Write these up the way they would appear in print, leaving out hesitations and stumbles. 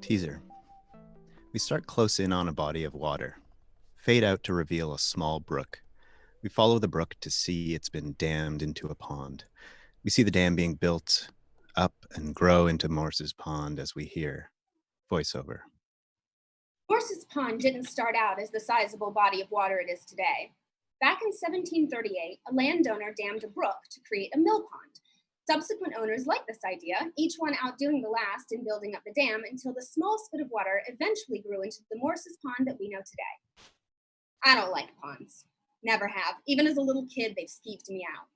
Teaser. We start close in on a body of water, fade out to reveal a small brook. We follow the brook to see it's been dammed into a pond. We see the dam being built up and grow into Morses Pond as we hear voiceover. Morses Pond didn't start out as the sizable body of water it is today. Back in 1738, a landowner dammed a brook to create a mill pond. Subsequent owners liked this idea, each one outdoing the last in building up the dam until the small spit of water eventually grew into the Morses Pond that we know today. I don't like ponds. Never have. Even as a little kid, they've skeeved me out.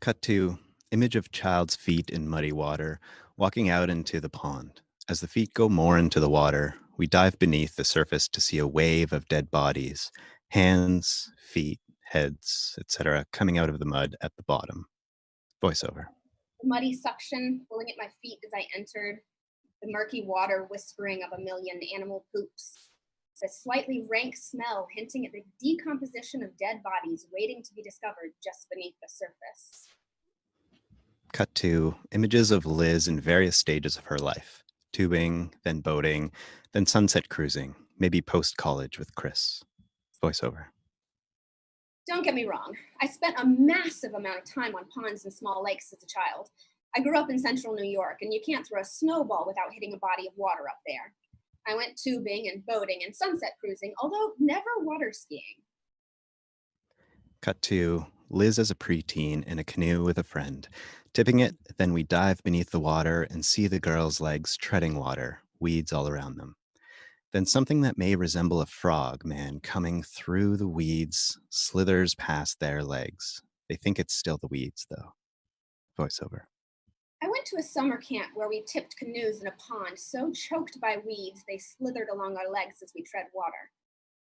Cut to image of child's feet in muddy water, walking out into the pond. As the feet go more into the water, we dive beneath the surface to see a wave of dead bodies, hands, feet, heads, etc., coming out of the mud at the bottom. Voiceover. The muddy suction pulling at my feet as I entered, the murky water whispering of a million animal poops, the slightly rank smell hinting at the decomposition of dead bodies waiting to be discovered just beneath the surface. Cut to images of Liz in various stages of her life. Tubing, then boating, then sunset cruising, maybe post-college with Chris. Voiceover. Don't get me wrong, I spent a massive amount of time on ponds and small lakes as a child. I grew up in central New York, and you can't throw a snowball without hitting a body of water up there. I went tubing and boating and sunset cruising, although never water skiing. Cut to Liz as a preteen in a canoe with a friend. Tipping it, then we dive beneath the water and see the girls' legs treading water, weeds all around them. Then something that may resemble a frog man coming through the weeds slithers past their legs. They think it's still the weeds, though. Voiceover. I went to a summer camp where we tipped canoes in a pond so choked by weeds they slithered along our legs as we tread water.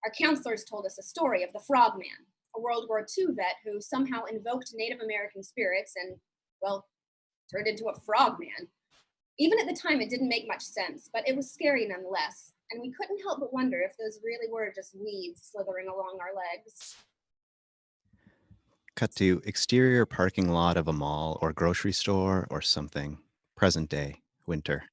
Our counselors told us a story of the frogman, a World War II vet who somehow invoked Native American spirits and, well, turned into a frogman. Even at the time, it didn't make much sense, but it was scary nonetheless, and we couldn't help but wonder if those really were just weeds slithering along our legs. Cut to exterior parking lot of a mall or grocery store or something. Present day, winter.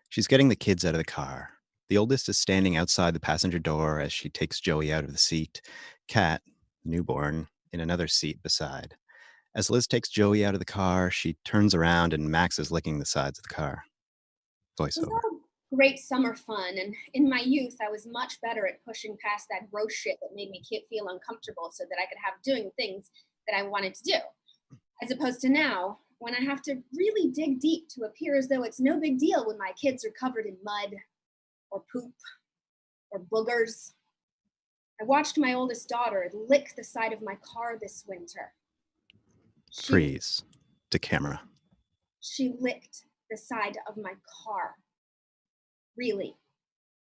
She's getting the kids out of the car. The oldest is standing outside the passenger door as she takes Joey out of the seat. Kat, newborn, in another seat beside. As Liz takes Joey out of the car, she turns around and Max is licking the sides of the car. It was Voiceover. all great summer fun, and in my youth, I was much better at pushing past that gross shit that made me feel uncomfortable so that I could have doing things that I wanted to do. As opposed to now, when I have to really dig deep to appear as though it's no big deal when my kids are covered in mud or poop or boogers. I watched my oldest daughter lick the side of my car this winter. Freeze. To camera. She licked the side of my car. Really.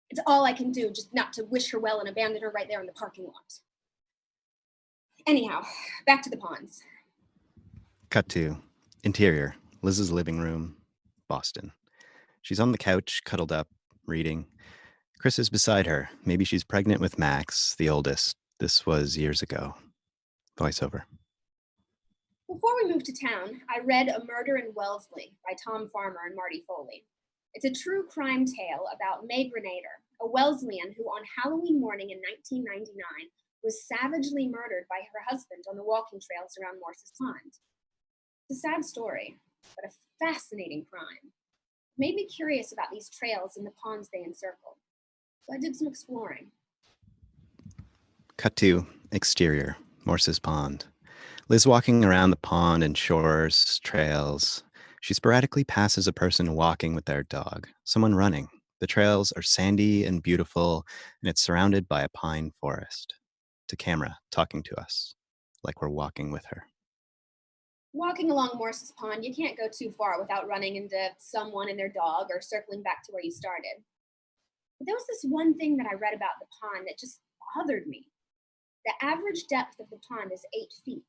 It's all I can do just not to wish her well and abandon her right there in the parking lot. Anyhow, back to the ponds. Cut to interior, Liz's living room, Boston. She's on the couch, cuddled up, reading. Chris is beside her. Maybe she's pregnant with Max, the oldest. This was years ago. Voiceover. Before we moved to town, I read A Murder in Wellesley by Tom Farmer and Marty Foley. It's a true crime tale about Meg Renator, a Wesleyan who on Halloween morning in 1999 was savagely murdered by her husband on the walking trails around Morses Pond. It's a sad story, but a fascinating crime. It made me curious about these trails and the ponds they encircle. So I did some exploring. Cut to exterior, Morses Pond. Liz walking around the pond and shores, trails. She sporadically passes a person walking with their dog, someone running. The trails are sandy and beautiful, and it's surrounded by a pine forest. To camera, talking to us, like we're walking with her. Walking along Morses Pond, you can't go too far without running into someone and their dog or circling back to where you started. But there was this one thing that I read about the pond that just bothered me. The average depth of the pond is 8 feet.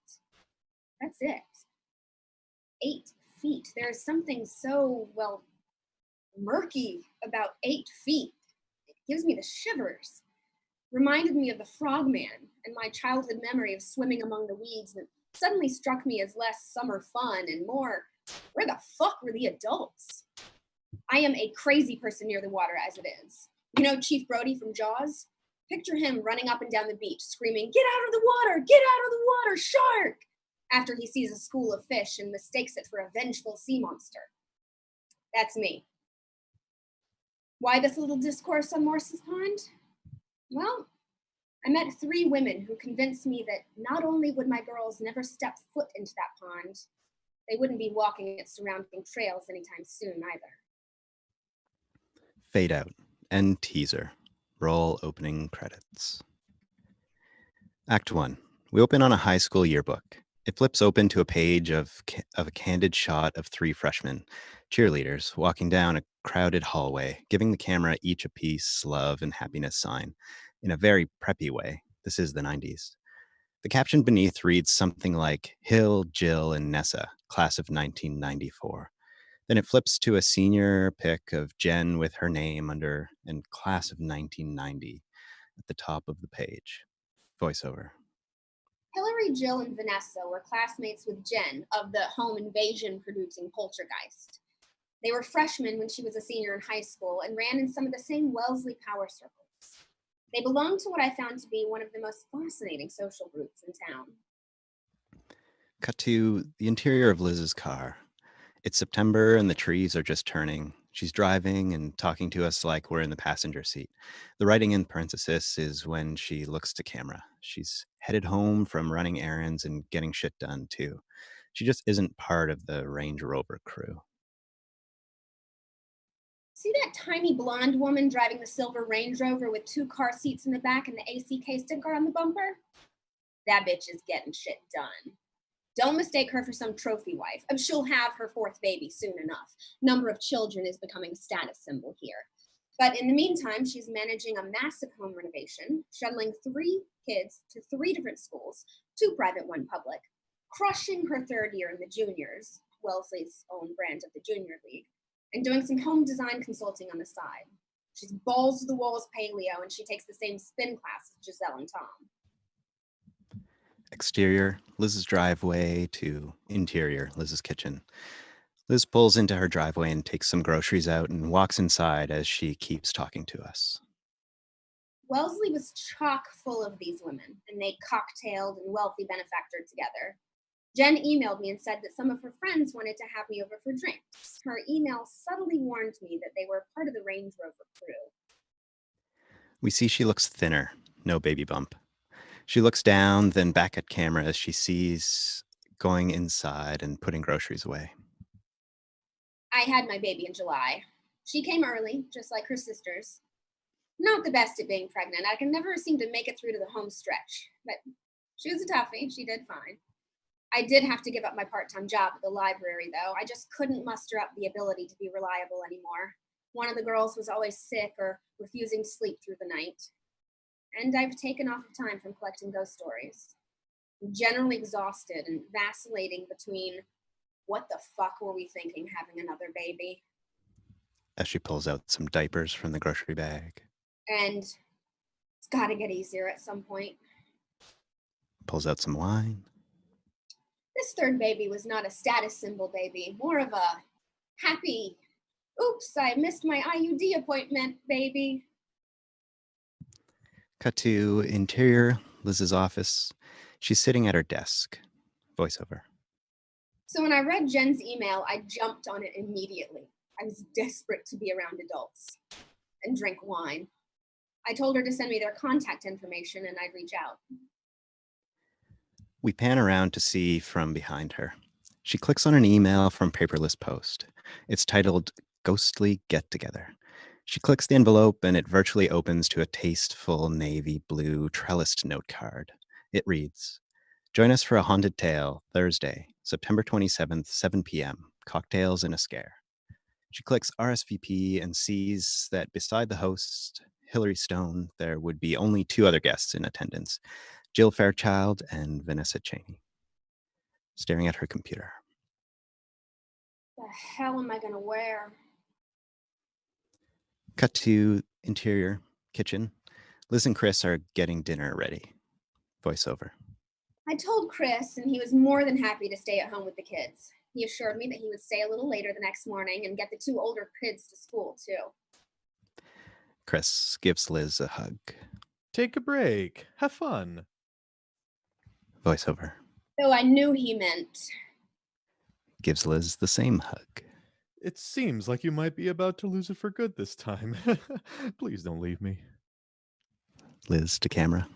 That's it. 8 feet. There is something so, well, murky about 8 feet. It gives me the shivers. Reminded me of the frogman and my childhood memory of swimming among the weeds that suddenly struck me as less summer fun and more, where the fuck were the adults? I am a crazy person near the water as it is. You know Chief Brody from Jaws? Picture him running up and down the beach screaming, "Get out of the water! Get out of the water! Shark!" after he sees a school of fish and mistakes it for a vengeful sea monster. That's me. Why this little discourse on Morses Pond? Well, I met 3 women who convinced me that not only would my girls never step foot into that pond, they wouldn't be walking its surrounding trails anytime soon either. Fade out. End teaser. Roll opening credits. Act 1. We open on a high school yearbook. It flips open to a page of a candid shot of 3 freshmen, cheerleaders, walking down a crowded hallway, giving the camera each a peace, love, and happiness sign. In a very preppy way. This is the 90s. The caption beneath reads something like Hill, Jill, and Nessa, class of 1994. Then it flips to a senior pic of Jen with her name under and class of 1990 at the top of the page. Voiceover. Hillary, Jill, and Vanessa were classmates with Jen of the home invasion producing Poltergeist. They were freshmen when she was a senior in high school and ran in some of the same Wellesley power circles. They belonged to what I found to be one of the most fascinating social groups in town. Cut to the interior of Liz's car. It's September and the trees are just turning. She's driving and talking to us like we're in the passenger seat. The writing in parenthesis is when she looks to camera. She's headed home from running errands and getting shit done too. She just isn't part of the Range Rover crew. See that tiny blonde woman driving the silver Range Rover with 2 car seats in the back and the ACK sticker on the bumper? That bitch is getting shit done. Don't mistake her for some trophy wife. She'll have her 4th baby soon enough. Number of children is becoming a status symbol here. But in the meantime, she's managing a massive home renovation, shuttling 3 kids to 3 different schools, 2 private, 1 public, crushing her 3rd year in the juniors, Wellesley's own brand of the junior league, and doing some home design consulting on the side. She's balls to the walls paleo, and she takes the same spin class as Giselle and Tom. Exterior, Liz's driveway to interior, Liz's kitchen. Liz pulls into her driveway and takes some groceries out and walks inside as she keeps talking to us. Wellesley was chock full of these women, and they cocktailed and wealthy benefactored together. Jen emailed me and said that some of her friends wanted to have me over for drinks. Her email subtly warned me that they were part of the Range Rover crew. We see she looks thinner, no baby bump. She looks down, then back at camera as she sees going inside and putting groceries away. I had my baby in July. She came early, just like her sisters. Not the best at being pregnant. I can never seem to make it through to the home stretch. But she was a toughie. She did fine. I did have to give up my part-time job at the library, though. I just couldn't muster up the ability to be reliable anymore. One of the girls was always sick or refusing to sleep through the night. And I've taken off time from collecting ghost stories. I'm generally exhausted and vacillating between what the fuck were we thinking having another baby? As she pulls out some diapers from the grocery bag. And it's gotta get easier at some point. Pulls out some wine. This 3rd baby was not a status symbol baby, more of a happy, oops, I missed my IUD appointment baby. Cut to interior, Liz's office. She's sitting at her desk. Voiceover. So when I read Jen's email, I jumped on it immediately. I was desperate to be around adults and drink wine. I told her to send me their contact information and I'd reach out. We pan around to see from behind her. She clicks on an email from Paperless Post. It's titled Ghostly Get Together. She clicks the envelope and it virtually opens to a tasteful navy blue trellised note card. It reads, "Join us for a haunted tale, Thursday, September 27th, 7 p.m. Cocktails and a scare." She clicks RSVP and sees that beside the host, Hillary Stone, there would be only 2 other guests in attendance, Jill Fairchild and Vanessa Cheney. Staring at her computer. The hell am I gonna wear? Cut to interior, kitchen. Liz and Chris are getting dinner ready. Voiceover. I told Chris, and he was more than happy to stay at home with the kids. He assured me that he would stay a little later the next morning and get the two older kids to school, too. Chris gives Liz a hug. Take a break. Have fun. Voiceover. Though I knew he meant. Gives Liz the same hug. It seems like you might be about to lose it for good this time. Please don't leave me. Liz to camera.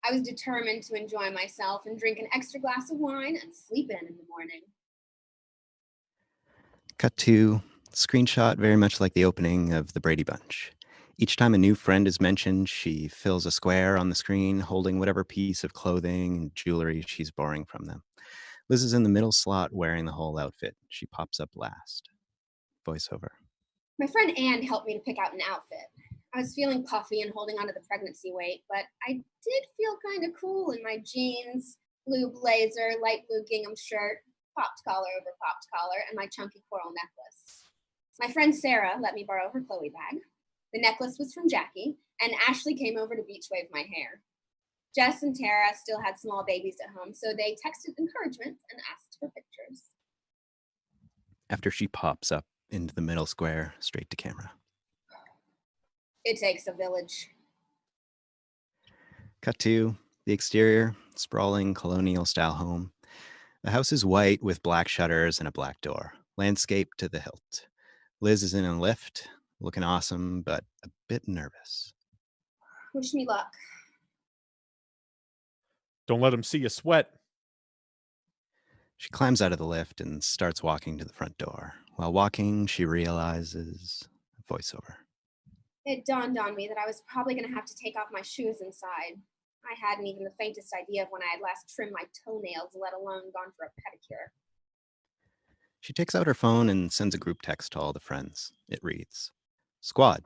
I was determined to enjoy myself and drink an extra glass of wine and sleep in the morning. Cut to screenshot very much like the opening of the Brady Bunch. Each time a new friend is mentioned, she fills a square on the screen holding whatever piece of clothing and jewelry she's borrowing from them. Liz is in the middle slot wearing the whole outfit. She pops up last. Voiceover. My friend Anne helped me to pick out an outfit. I was feeling puffy and holding onto the pregnancy weight, but I did feel kind of cool in my jeans, blue blazer, light blue gingham shirt, popped collar over popped collar, and my chunky coral necklace. My friend Sarah let me borrow her Chloe bag. The necklace was from Jackie, and Ashley came over to beach wave my hair. Jess and Tara still had small babies at home, so they texted encouragement and asked for pictures. After she pops up into the middle square, straight to camera. It takes a village. Cut to the exterior, sprawling colonial-style home. The house is white with black shutters and a black door, landscaped to the hilt. Liz is in a lift, looking awesome, but a bit nervous. Wish me luck. Don't let him see you sweat. She climbs out of the lift and starts walking to the front door. While walking, she realizes voiceover. It dawned on me that I was probably going to have to take off my shoes inside. I hadn't even the faintest idea of when I had last trimmed my toenails, let alone gone for a pedicure. She takes out her phone and sends a group text to all the friends. It reads, Squad,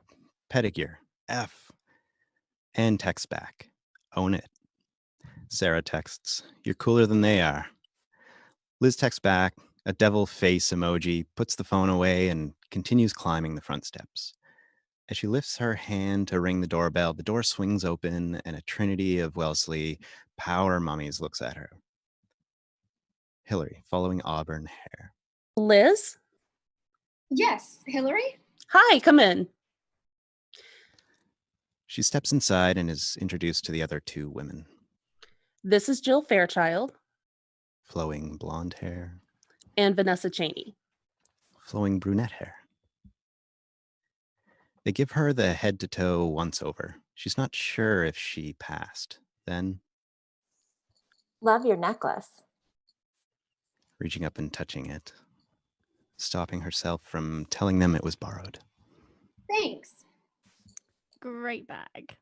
pedicure, F. And texts back, own it. Sarah texts, you're cooler than they are. Liz texts back, a devil face emoji, puts the phone away, and continues climbing the front steps. As she lifts her hand to ring the doorbell, the door swings open and a trinity of Wellesley power mummies looks at her. Hillary, following auburn hair. Liz? Yes, Hillary? Hi, come in. She steps inside and is introduced to the other two women. This is Jill Fairchild Flowing blonde hair, and Vanessa Cheney. flowing brunette hair. They give her the head-to-toe once-over. She's not sure if she passed. Then, Love your necklace. reaching up and touching it, stopping herself from telling them it was borrowed. Thanks. Great bag.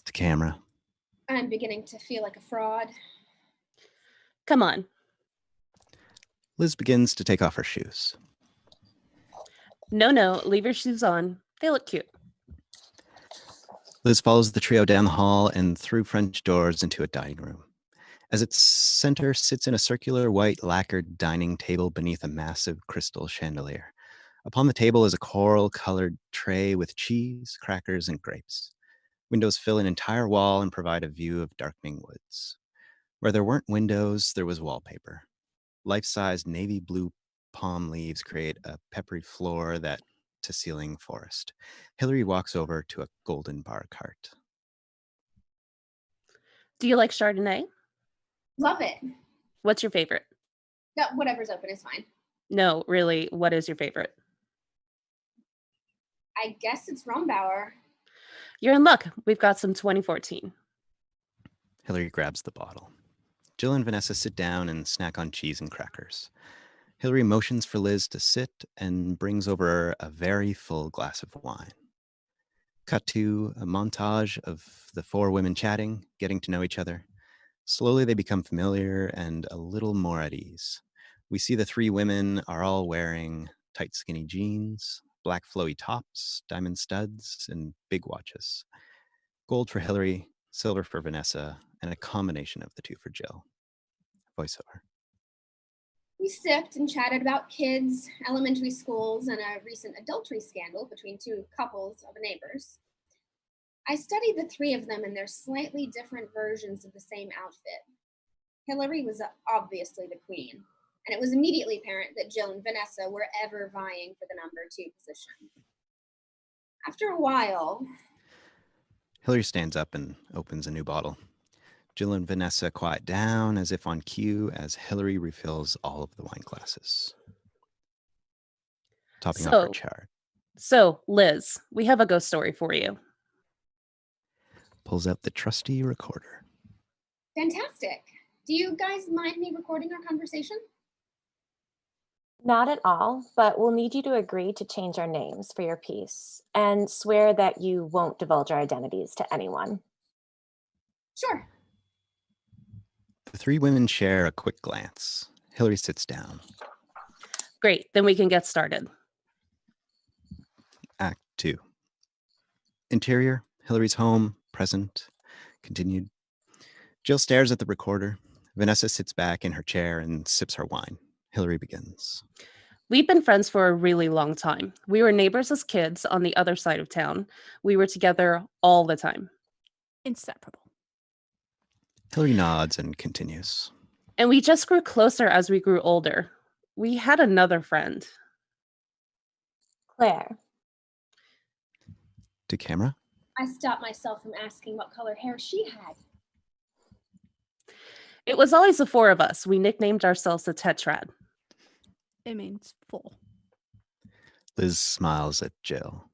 To camera. I'm beginning to feel like a fraud. Come on. Liz begins to take off her shoes. No, leave your shoes on. They look cute. Liz follows the trio down the hall and through French doors into a dining room. As its center sits in a circular white lacquered dining table beneath a massive crystal chandelier. Upon the table is a coral-colored tray with cheese, crackers, and grapes. Windows fill an entire wall and provide a view of darkening woods. Where there weren't windows, there was wallpaper. Life-size navy blue palm leaves create a peppery floor that to ceiling forest. Hillary walks over to a golden bar cart. Do you like Chardonnay? Love it. What's your favorite? No, whatever's open is fine. No, really, what is your favorite? I guess it's Rombauer. You're in luck. We've got some 2014. Hillary grabs the bottle. Jill and Vanessa sit down and snack on cheese and crackers. Hillary motions for Liz to sit and brings over a very full glass of wine. Cut to a montage of the four women chatting, getting to know each other. Slowly they become familiar and a little more at ease. We see the three women are all wearing tight skinny jeans, black flowy tops, diamond studs, and big watches. Gold for Hillary, silver for Vanessa, and a combination of the two for Jill. Voiceover. We sipped and chatted about kids, elementary schools, and a recent adultery scandal between two couples of neighbors. I studied the three of them in their slightly different versions of the same outfit. Hillary was obviously the queen, and it was immediately apparent that Jill and Vanessa were ever vying for the number 2 position. After a while, Hillary stands up and opens a new bottle. Jill and Vanessa quiet down as if on cue as Hillary refills all of the wine glasses. Topping off her chart. So, Liz, we have a ghost story for you. Pulls out the trusty recorder. Fantastic. Do you guys mind me recording our conversation? Not at all, but we'll need you to agree to change our names for your piece and swear that you won't divulge our identities to anyone. Sure. The three women share a quick glance. Hillary sits down. Great, then we can get started. Act 2. Interior, Hillary's home, present, continued. Jill stares at the recorder. Vanessa sits back in her chair and sips her wine. Hillary begins. We've been friends for a really long time. We were neighbors as kids on the other side of town. We were together all the time. Inseparable. Hillary nods and continues. And we just grew closer as we grew older. We had another friend. Claire. To camera. I stopped myself from asking what color hair she had. It was always the four of us. We nicknamed ourselves the Tetrad. It means 4. Liz smiles at Jill.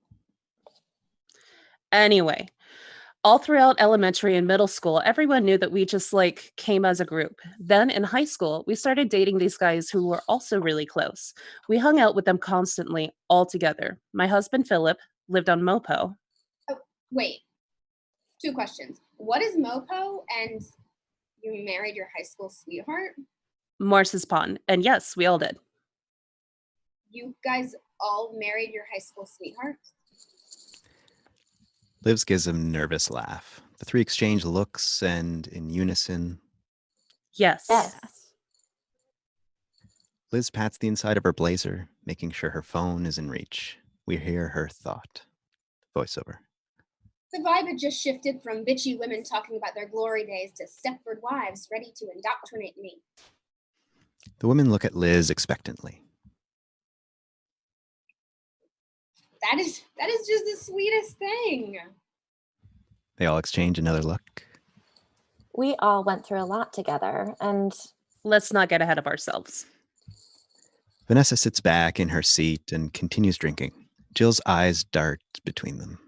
Anyway, all throughout elementary and middle school, everyone knew that we just came as a group. Then in high school, we started dating these guys who were also really close. We hung out with them constantly, all together. My husband, Philip, lived on Mopo. Oh, wait. 2 questions. What is Mopo, and you married your high school sweetheart? Morses Pond. And yes, we all did. You guys all married your high school sweethearts? Liz gives a nervous laugh. The three exchange looks and in unison. Yes. Yes. Liz pats the inside of her blazer, making sure her phone is in reach. We hear her thought. Voiceover. The vibe had just shifted from bitchy women talking about their glory days to Stepford wives ready to indoctrinate me. The women look at Liz expectantly. That is just the sweetest thing. They all exchange another look. We all went through a lot together, and Let's not get ahead of ourselves. Vanessa sits back in her seat and continues drinking. Jill's eyes dart between them.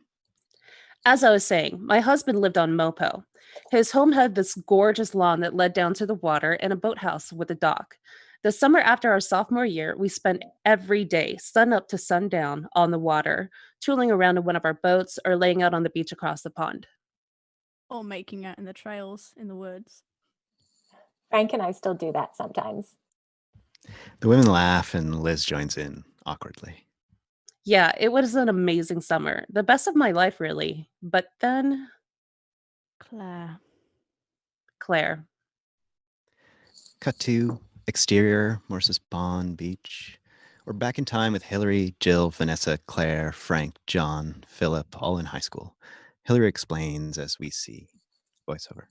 As I was saying, my husband lived on Mopo. His home had this gorgeous lawn that led down to the water and a boathouse with a dock. The summer after our sophomore year, we spent every day, sun up to sundown, on the water, tooling around in one of our boats or laying out on the beach across the pond. Or making out in the trails in the woods. Frank and I still do that sometimes. The women laugh and Liz joins in awkwardly. Yeah, it was an amazing summer. The best of my life, really. But then, Claire. Cut to exterior, Morses Pond Beach. We're back in time with Hillary, Jill, Vanessa, Claire, Frank, John, Philip, all in high school. Hillary explains as we see. Voiceover.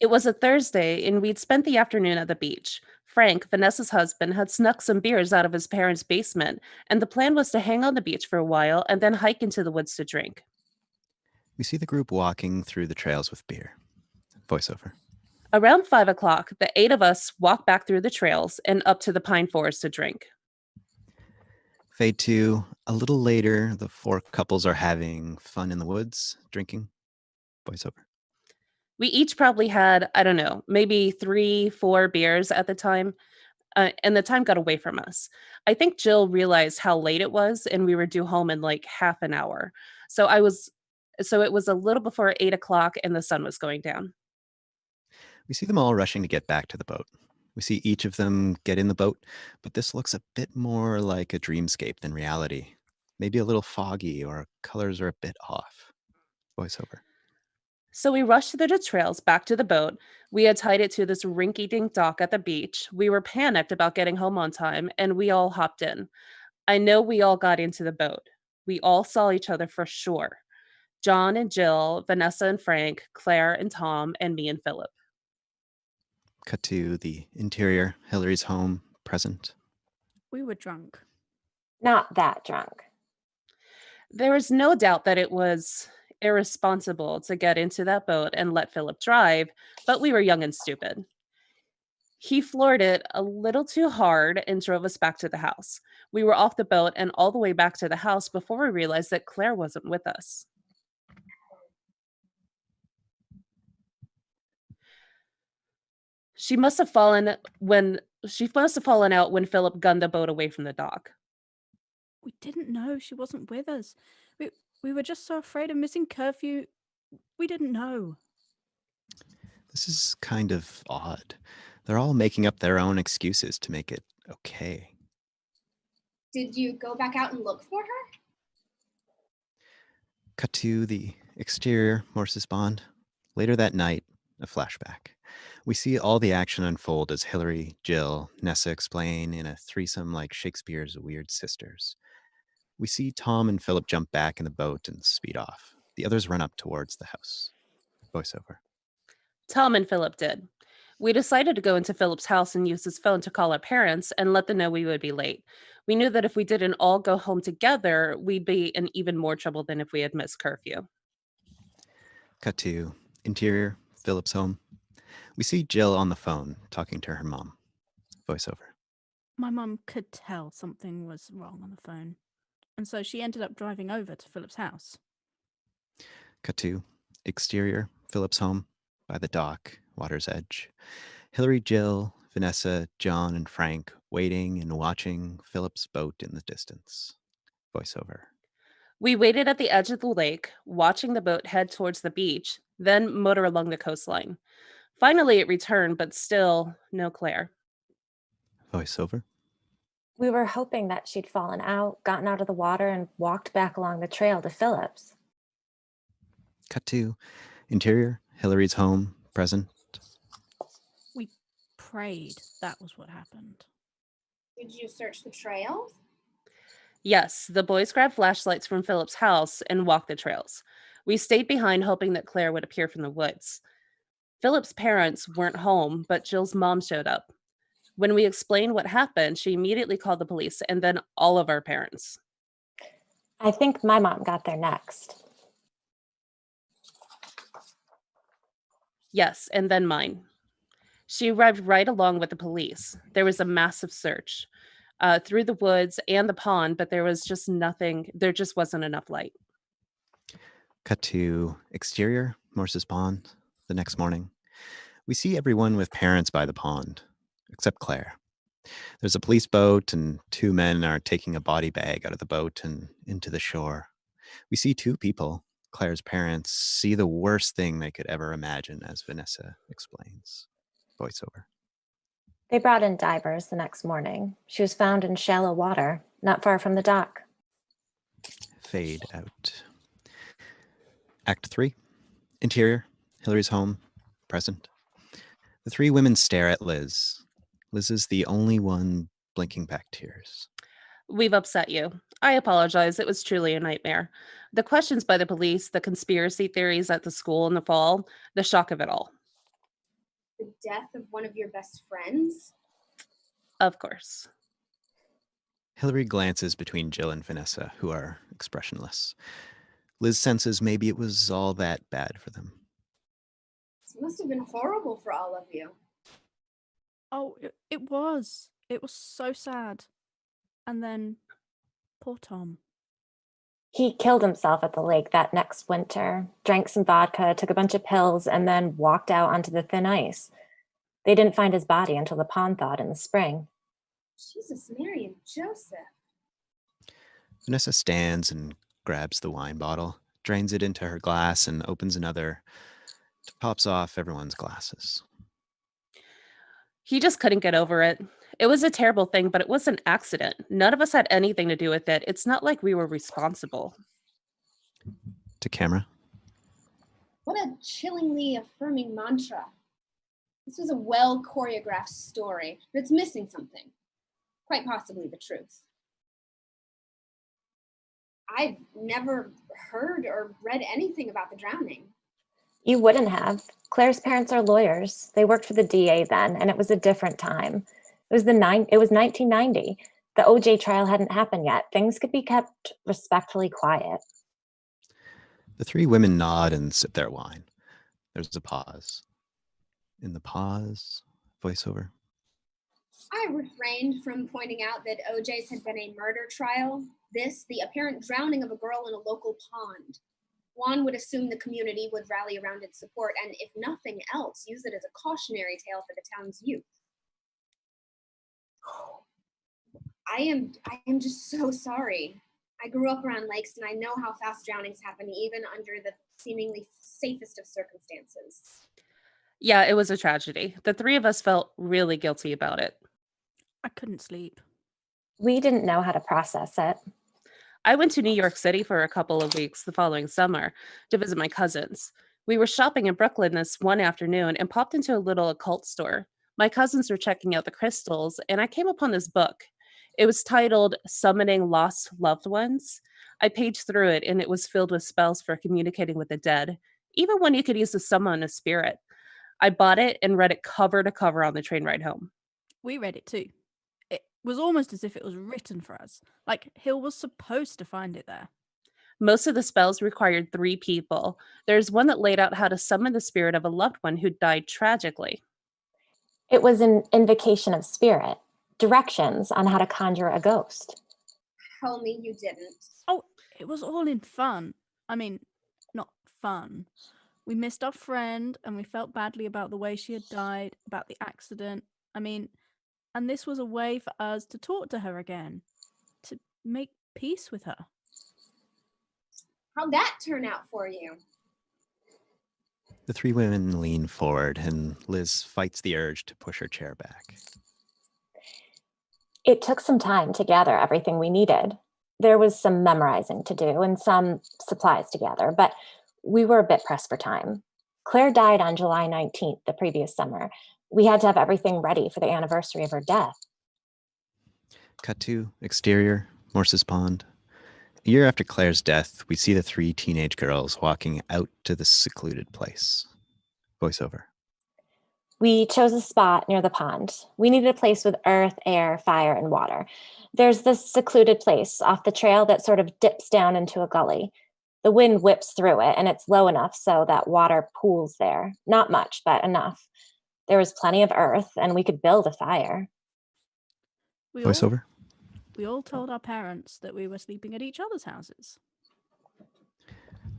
It was a Thursday, and we'd spent the afternoon at the beach. Frank, Vanessa's husband, had snuck some beers out of his parents' basement, and the plan was to hang on the beach for a while and then hike into the woods to drink. We see the group walking through the trails with beer. Voiceover. Around 5 o'clock, the 8 of us walked back through the trails and up to the pine forest to drink. Fade to a little later, the 4 couples are having fun in the woods, drinking. Voiceover. We each probably had, I don't know, maybe 3-4 beers at the time, and the time got away from us. I think Jill realized how late it was, and we were due home in half an hour. So it was a little before 8 o'clock, and the sun was going down. We see them all rushing to get back to the boat. We see each of them get in the boat, but this looks a bit more like a dreamscape than reality. Maybe a little foggy or colors are a bit off. Voiceover. So we rushed through the trails back to the boat. We had tied it to this rinky-dink dock at the beach. We were panicked about getting home on time, and we all hopped in. I know we all got into the boat. We all saw each other for sure. John and Jill, Vanessa and Frank, Claire and Tom, and me and Philip. Cut to the interior, Hillary's home, present. We were drunk. Not that drunk. There is no doubt that it was irresponsible to get into that boat and let Philip drive, but we were young and stupid. He floored it a little too hard and drove us back to the house. We were off the boat and all the way back to the house before we realized that Claire wasn't with us. She must have fallen out when Philip gunned the boat away from the dock. We didn't know she wasn't with us. We were just so afraid of missing curfew. We didn't know. This is kind of odd. They're all making up their own excuses to make it okay. Did you go back out and look for her? Cut to the exterior, Morses Pond. Later that night, a flashback. We see all the action unfold as Hillary, Jill, Nessa explain in a threesome like Shakespeare's Weird Sisters. We see Tom and Philip jump back in the boat and speed off. The others run up towards the house. Voiceover. Tom and Philip did. We decided to go into Philip's house and use his phone to call our parents and let them know we would be late. We knew that if we didn't all go home together, we'd be in even more trouble than if we had missed curfew. Cut to interior, Philip's home. We see Jill on the phone talking to her mom. Voiceover. My mum could tell something was wrong on the phone. And so she ended up driving over to Philip's house. Cut to exterior, Philip's home, by the dock, water's edge. Hillary, Jill, Vanessa, John, and Frank waiting and watching Philip's boat in the distance. Voiceover. We waited at the edge of the lake, watching the boat head towards the beach, then motor along the coastline. Finally, it returned, but still no Claire. Voiceover. We were hoping that she'd fallen out, gotten out of the water, and walked back along the trail to Philip's. Cut to interior, Hillary's home, present. We prayed that was what happened. Did you search the trails? Yes, the boys grabbed flashlights from Philip's house and walked the trails. We stayed behind, hoping that Claire would appear from the woods. Philip's parents weren't home, but Jill's mom showed up. When we explained what happened, she immediately called the police and then all of our parents. I think my mom got there next. Yes, and then mine. She arrived right along with the police. There was a massive search through the woods and the pond, but there was just nothing. There just wasn't enough light. Cut to exterior, Morses Pond, the next morning. We see everyone with parents by the pond, except Claire. There's a police boat and two men are taking a body bag out of the boat and into the shore. We see two people. Claire's parents see the worst thing they could ever imagine, as Vanessa explains. Voiceover. They brought in divers the next morning. She was found in shallow water, not far from the dock. Fade out. Act 3. Interior, Hillary's home, present. The three women stare at Liz. Liz is the only one blinking back tears. We've upset you. I apologize. It was truly a nightmare. The questions by the police, the conspiracy theories at the school in the fall, the shock of it all. The death of one of your best friends? Of course. Hillary glances between Jill and Vanessa, who are expressionless. Liz senses maybe it was all that bad for them. This must have been horrible for all of you. Oh, it was. It was so sad. And then, poor Tom. He killed himself at the lake that next winter, drank some vodka, took a bunch of pills, and then walked out onto the thin ice. They didn't find his body until the pond thawed in the spring. Jesus, Mary and Joseph. Vanessa stands and grabs the wine bottle, drains it into her glass, and opens another. Pops off everyone's glasses. He just couldn't get over it. It was a terrible thing, but it was an accident. None of us had anything to do with it. It's not like we were responsible. To camera. What a chillingly affirming mantra. This was a well-choreographed story, but it's missing something. Quite possibly the truth. I've never heard or read anything about the drowning. You wouldn't have. Claire's parents are lawyers. They worked for the DA then, and it was a different time. It was 1990. The OJ trial hadn't happened yet. Things could be kept respectfully quiet. The three women nod and sip their wine. There's a pause. In the pause, voiceover. I refrained from pointing out that OJ's had been a murder trial. This, the apparent drowning of a girl in a local pond. One would assume the community would rally around its support and, if nothing else, use it as a cautionary tale for the town's youth. I am just so sorry. I grew up around lakes and I know how fast drownings happen, even under the seemingly safest of circumstances. Yeah, it was a tragedy. The three of us felt really guilty about it. I couldn't sleep. We didn't know how to process it. I went to New York City for a couple of weeks the following summer to visit my cousins. We were shopping in Brooklyn this one afternoon and popped into a little occult store. My cousins were checking out the crystals, and I came upon this book. It was titled Summoning Lost Loved Ones. I paged through it, and it was filled with spells for communicating with the dead, even when you could use to summon a spirit. I bought it and read it cover to cover on the train ride home. We read it too. It was almost as if it was written for us. Like Hill was supposed to find it there. Most of the spells required 3 people. There's one that laid out how to summon the spirit of a loved one who died tragically. It was an invocation of spirit, directions on how to conjure a ghost. Tell me you didn't. Oh, it was all in fun. I mean, not fun. We missed our friend and we felt badly about the way she had died, about the accident. I mean, and this was a way for us to talk to her again, to make peace with her. How'd that turn out for you? The three women lean forward, and Liz fights the urge to push her chair back. It took some time to gather everything we needed. There was some memorizing to do and some supplies to gather, but we were a bit pressed for time. Claire died on July 19th, the previous summer. We had to have everything ready for the anniversary of her death. Cut to exterior, Morses Pond. A year after Claire's death, we see the 3 teenage girls walking out to the secluded place. Voiceover. We chose a spot near the pond. We needed a place with earth, air, fire, and water. There's this secluded place off the trail that sort of dips down into a gully. The wind whips through it, and it's low enough so that water pools there. Not much, but enough. There was plenty of earth, and we could build a fire. Voiceover. We all told our parents that we were sleeping at each other's houses.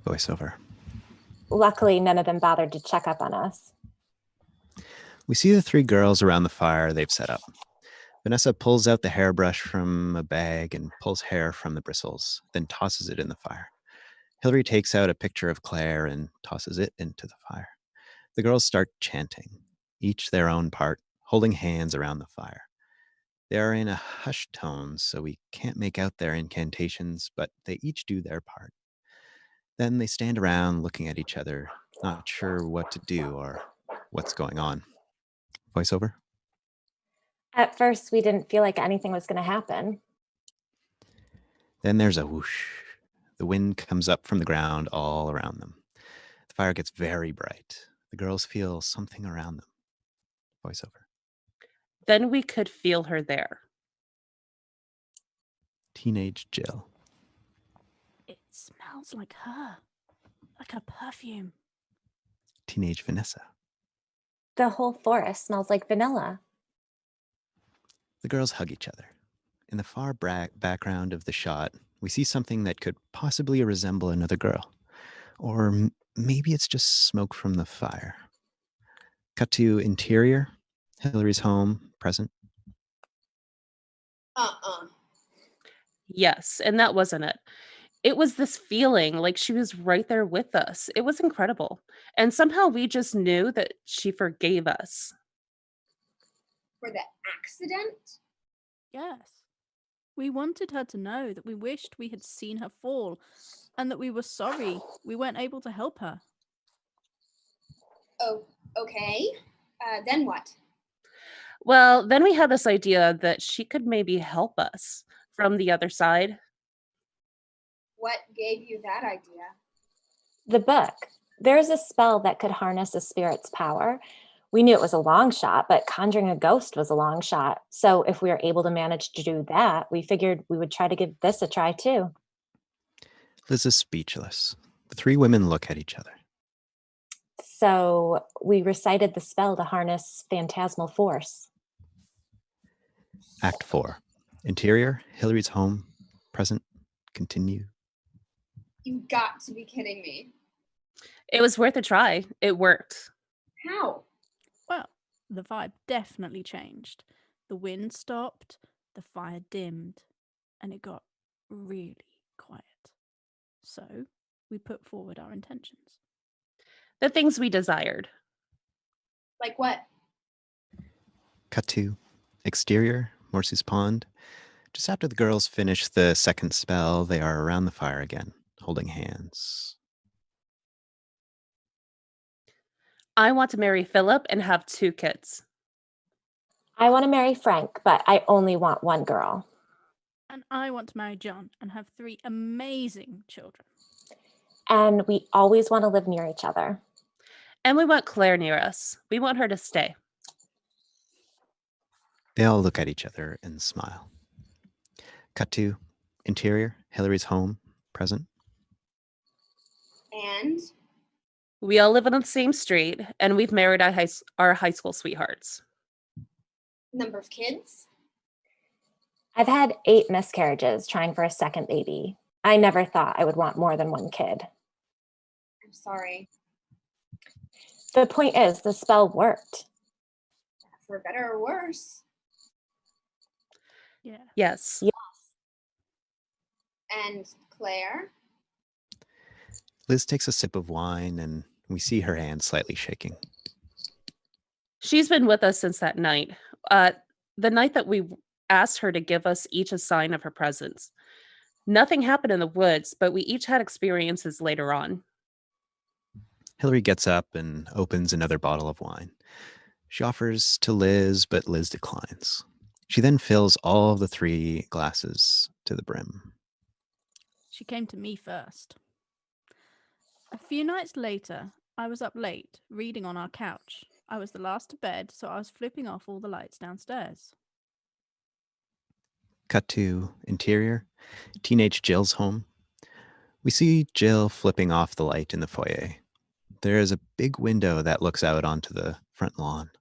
Voiceover. Luckily, none of them bothered to check up on us. We see the 3 girls around the fire they've set up. Vanessa pulls out the hairbrush from a bag and pulls hair from the bristles, then tosses it in the fire. Hillary takes out a picture of Claire and tosses it into the fire. The girls start chanting, each their own part, holding hands around the fire. They are in a hushed tone, so we can't make out their incantations, but they each do their part. Then they stand around looking at each other, not sure what to do or what's going on. Voiceover. At first, we didn't feel like anything was going to happen. Then there's a whoosh. The wind comes up from the ground all around them. The fire gets very bright. The girls feel something around them. Voiceover. Then we could feel her there. Teenage Jill. It smells like her. Like her perfume. Teenage Vanessa. The whole forest smells like vanilla. The girls hug each other. In the far background of the shot, we see something that could possibly resemble another girl. Or maybe it's just smoke from the fire. Cut to interior. Hillary's home, present. Yes, and that wasn't it. It was this feeling like she was right there with us. It was incredible. And somehow we just knew that she forgave us. For the accident? Yes. We wanted her to know that we wished we had seen her fall and that we were sorry we weren't able to help her. Oh, okay. Then what? Well, then we had this idea that she could maybe help us from the other side. What gave you that idea? The book. There's a spell that could harness a spirit's power. We knew it was a long shot, but conjuring a ghost was a long shot. So if we were able to manage to do that, we figured we would try to give this a try too. Liz is speechless. The three women look at each other. So we recited the spell to harness phantasmal force. Act 4. Interior, Hillary's home. Present, continue. You've got to be kidding me. It was worth a try. It worked. How? Well, the vibe definitely changed. The wind stopped, the fire dimmed, and it got really quiet. So we put forward our intentions. The things we desired. Like what? Cut to exterior, Morses Pond. Just after the girls finish the second spell, they are around the fire again, holding hands. I want to marry Philip and have 2 kids. I want to marry Frank, but I only want one girl. And I want to marry John and have 3 amazing children. And we always want to live near each other. And we want Claire near us. We want her to stay. They all look at each other and smile. Cut to interior, Hillary's home. Present. And We all live on the same street, and we've married our high school sweethearts. number of kids? I've had 8 miscarriages trying for a second baby. I never thought I would want more than one kid. I'm sorry. The point is, the spell worked. For better or worse. Yeah. Yes. And Claire? Liz takes a sip of wine, and we see her hand slightly shaking. She's been with us since that night. The night that we asked her to give us each a sign of her presence. Nothing happened in the woods, but we each had experiences later on. Hillary gets up and opens another bottle of wine. She offers to Liz, but Liz declines. She then fills all of the 3 glasses to the brim. She came to me first. A few nights later, I was up late, reading on our couch. I was the last to bed, so I was flipping off all the lights downstairs. Cut to interior, teenage Jill's home. We see Jill flipping off the light in the foyer. There is a big window that looks out onto the front lawn.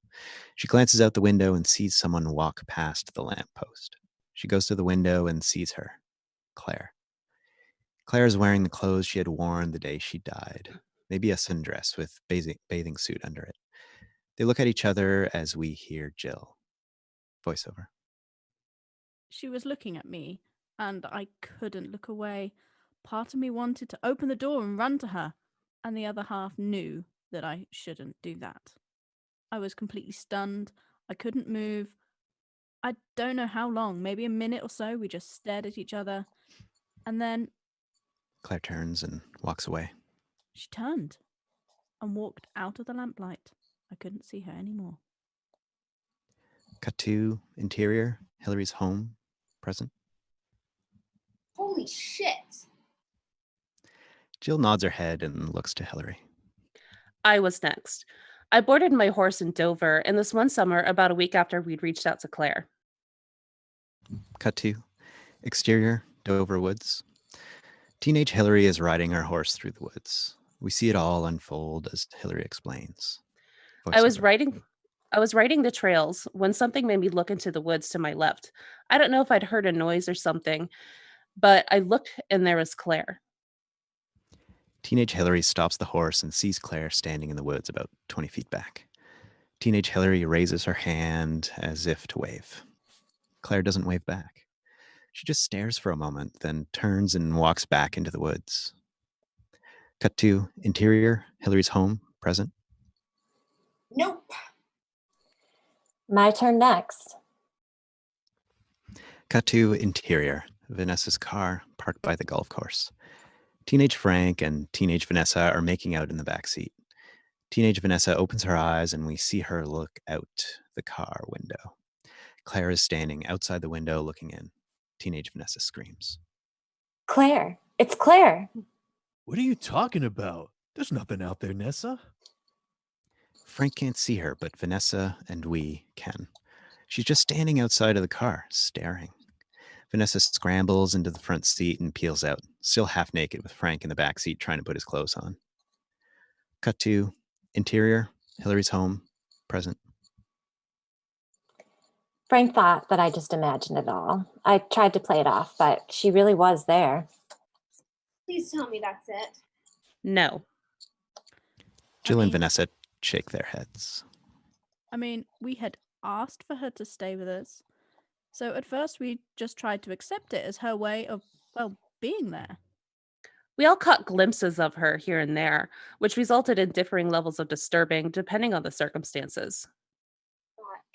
She glances out the window and sees someone walk past the lamppost. She goes to the window and sees her, Claire. Claire is wearing the clothes she had worn the day she died, maybe a sundress with bathing suit under it. They look at each other as we hear Jill. Voiceover. She was looking at me, and I couldn't look away. Part of me wanted to open the door and run to her, and the other half knew that I shouldn't do that. I was completely stunned. I couldn't move. I don't know how long, maybe a minute or so, we just stared at each other. And then Claire turns and walks away. she turned and walked out of the lamplight. I couldn't see her anymore. Cut to interior, Hillary's home. Present. Holy shit. Jill nods her head and looks to Hillary. I was next. I boarded my horse in Dover, and this one summer, about a week after we'd reached out to Claire. Cut to exterior, Dover woods. Teenage Hillary is riding her horse through the woods. We see it all unfold as Hillary explains. I was Voiceover. riding the trails when something made me look into the woods to my left. I don't know if I'd heard a noise or something, but I looked and there was Claire. Teenage Hillary stops the horse and sees Claire standing in the woods about 20 feet back. Teenage Hillary raises her hand as if to wave. Claire doesn't wave back. She just stares for a moment, then turns and walks back into the woods. Cut to interior, Hillary's home. Present. Nope. My turn next. Cut to interior, Vanessa's car parked by the golf course. Teenage Frank and teenage Vanessa are making out in the back seat. Teenage Vanessa opens her eyes and we see her look out the car window. Claire is standing outside the window looking in. Teenage Vanessa screams. Claire. It's Claire. What are you talking about? There's nothing out there, Nessa. Frank can't see her, but Vanessa and we can. She's just standing outside of the car, staring. Vanessa scrambles into the front seat and peels out, still half naked with Frank in the back seat trying to put his clothes on. Cut to interior, Hillary's home, present. Frank thought that I just imagined it all. I tried to play it off, but she really was there. Please tell me that's it. No. Jill and mean- Vanessa shake their heads. I mean, we had asked for her to stay with us. So at first we just tried to accept it as her way of, well, being there. We all caught glimpses of her here and there, which resulted in differing levels of disturbing depending on the circumstances.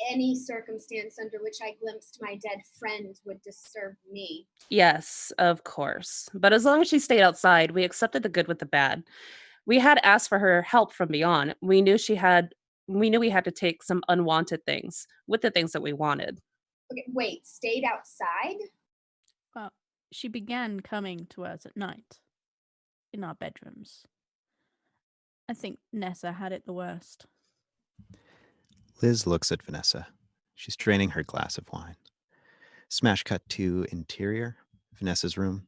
Any circumstance under which I glimpsed my dead friend would disturb me. Yes, of course. But as long as she stayed outside, we accepted the good with the bad. We had asked for her help from beyond. We knew we had to take some unwanted things with the things that we wanted. Okay, wait, stayed outside? Well, she began coming to us at night in our bedrooms. I think Nessa had it the worst. Liz looks at Vanessa. She's draining her glass of wine. Smash cut to interior, Vanessa's room.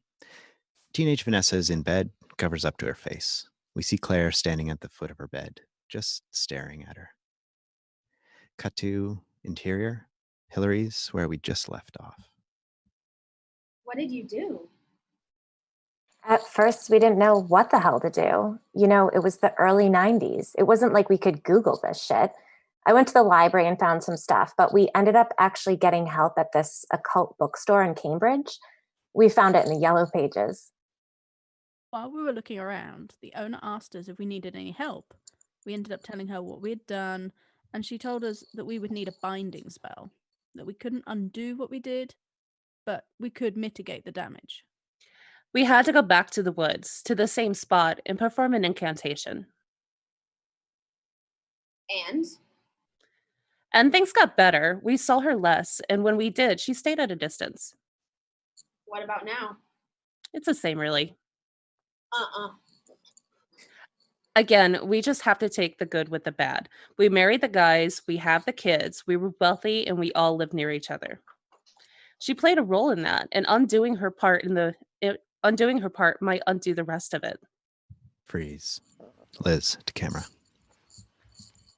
Teenage Vanessa is in bed, covers up to her face. We see Claire standing at the foot of her bed, just staring at her. Cut to interior, Hillary's, where we just left off. What did you do? At first, we didn't know what the hell to do. You know, it was the early 90s. It wasn't like we could Google this shit. I went to the library and found some stuff, but we ended up actually getting help at this occult bookstore in Cambridge. We found it in the yellow pages. While we were looking around, the owner asked us if we needed any help. We ended up telling her what we had done, and she told us that we would need a binding spell, that we couldn't undo what we did, but we could mitigate the damage. We had to go back to the woods, to the same spot, and perform an incantation. And things got better. We saw her less, and when we did, she stayed at a distance. what about now? It's the same, really. Uh-uh. Again, we just have to take the good with the bad. We married the guys, we have the kids, we were wealthy, and we all lived near each other. She played a role in that, and undoing her part might undo the rest of it. Freeze. Liz to camera.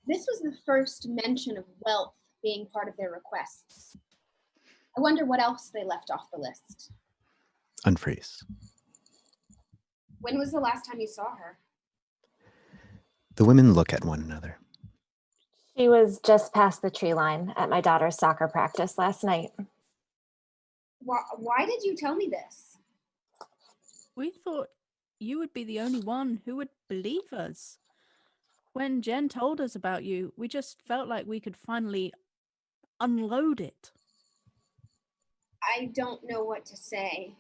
This was the first mention of wealth being part of their requests. I wonder what else they left off the list. Unfreeze. When was the last time you saw her? The women look at one another. She was just past the tree line at my daughter's soccer practice last night. Why did you tell me this? We thought you would be the only one who would believe us. When Jen told us about you, we just felt like we could finally unload it. I don't know what to say.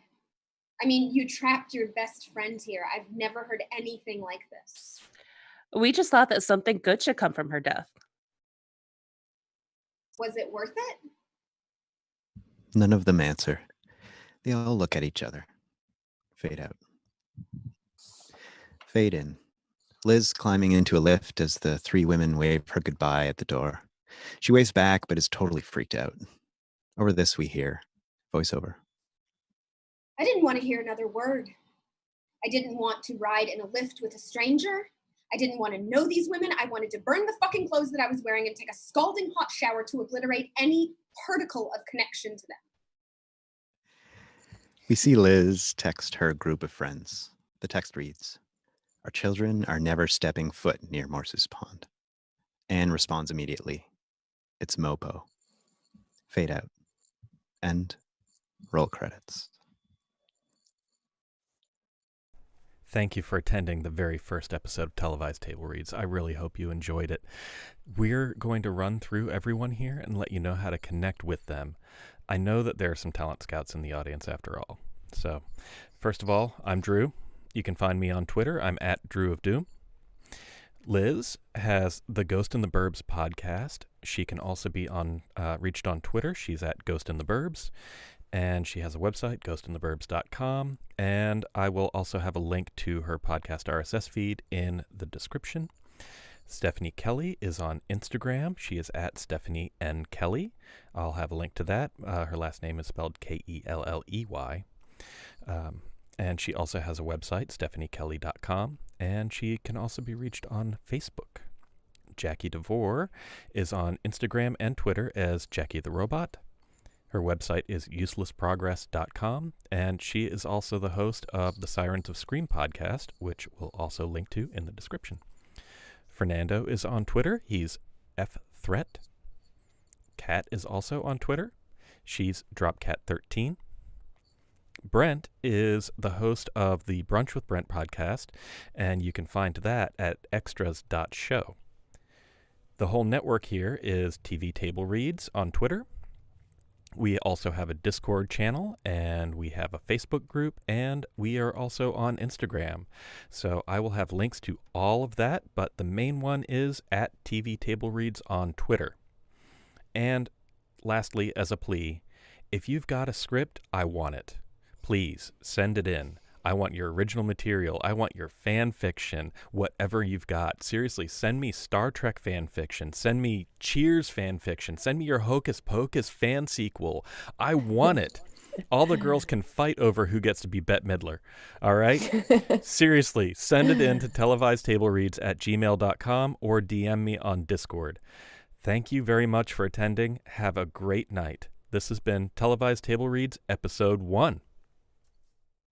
I mean, you trapped your best friend here. I've never heard anything like this. We just thought that something good should come from her death. Was it worth it? None of them answer. They all look at each other. Fade out. Fade in. Liz climbing into a lift as the three women wave her goodbye at the door. She waves back, but is totally freaked out. Over this, we hear voiceover. I didn't want to hear another word. I didn't want to ride in a lift with a stranger. I didn't want to know these women. I wanted to burn the fucking clothes that I was wearing and take a scalding hot shower to obliterate any particle of connection to them. We see Liz text her group of friends. The text reads, "Our children are never stepping foot near Morses Pond." Anne responds immediately, "It's Mopo." Fade out. End. Roll credits. Thank you for attending the very first episode of Televised Table Reads. I really hope you enjoyed it. We're going to run through everyone here and let you know how to connect with them. I know that there are some talent scouts in the audience after all. So, first of all, I'm Drew. You can find me on Twitter. I'm at Drew of Doom. Liz has the Ghost in the Burbs podcast. She can also be reached on Twitter. She's at Ghost in the Burbs. And she has a website, ghostintheburbs.com. And I will also have a link to her podcast RSS feed in the description. Stephanie Kelley is on Instagram. She is at Stephanie N. Kelley. I'll have a link to that. Her last name is spelled Kelley. And she also has a website, stephaniekelley.com. And she can also be reached on Facebook. Jackie DeVore is on Instagram and Twitter as Jackie the Robot. Her website is uselessprogress.com, and she is also the host of the Sirens of Scream podcast, which we'll also link to in the description. Fernando is on Twitter. He's FThreat. Kat is also on Twitter. She's DropCat13. Brent is the host of the Brunch with Brent podcast, and you can find that at extras.show. The whole network here is TV Table Reads on Twitter. We also have a Discord channel, and we have a Facebook group, and we are also on Instagram. So I will have links to all of that, but the main one is at TV Table Reads on Twitter. And lastly, as a plea, if you've got a script, I want it. Please send it in. I want your original material. I want your fan fiction, whatever you've got. Seriously, send me Star Trek fan fiction. Send me Cheers fan fiction. Send me your Hocus Pocus fan sequel. I want it. All the girls can fight over who gets to be Bette Midler. All right? Seriously, send it in to televisedtablereads@gmail.com or DM me on Discord. Thank you very much for attending. Have a great night. This has been Televised Table Reads, Episode 1.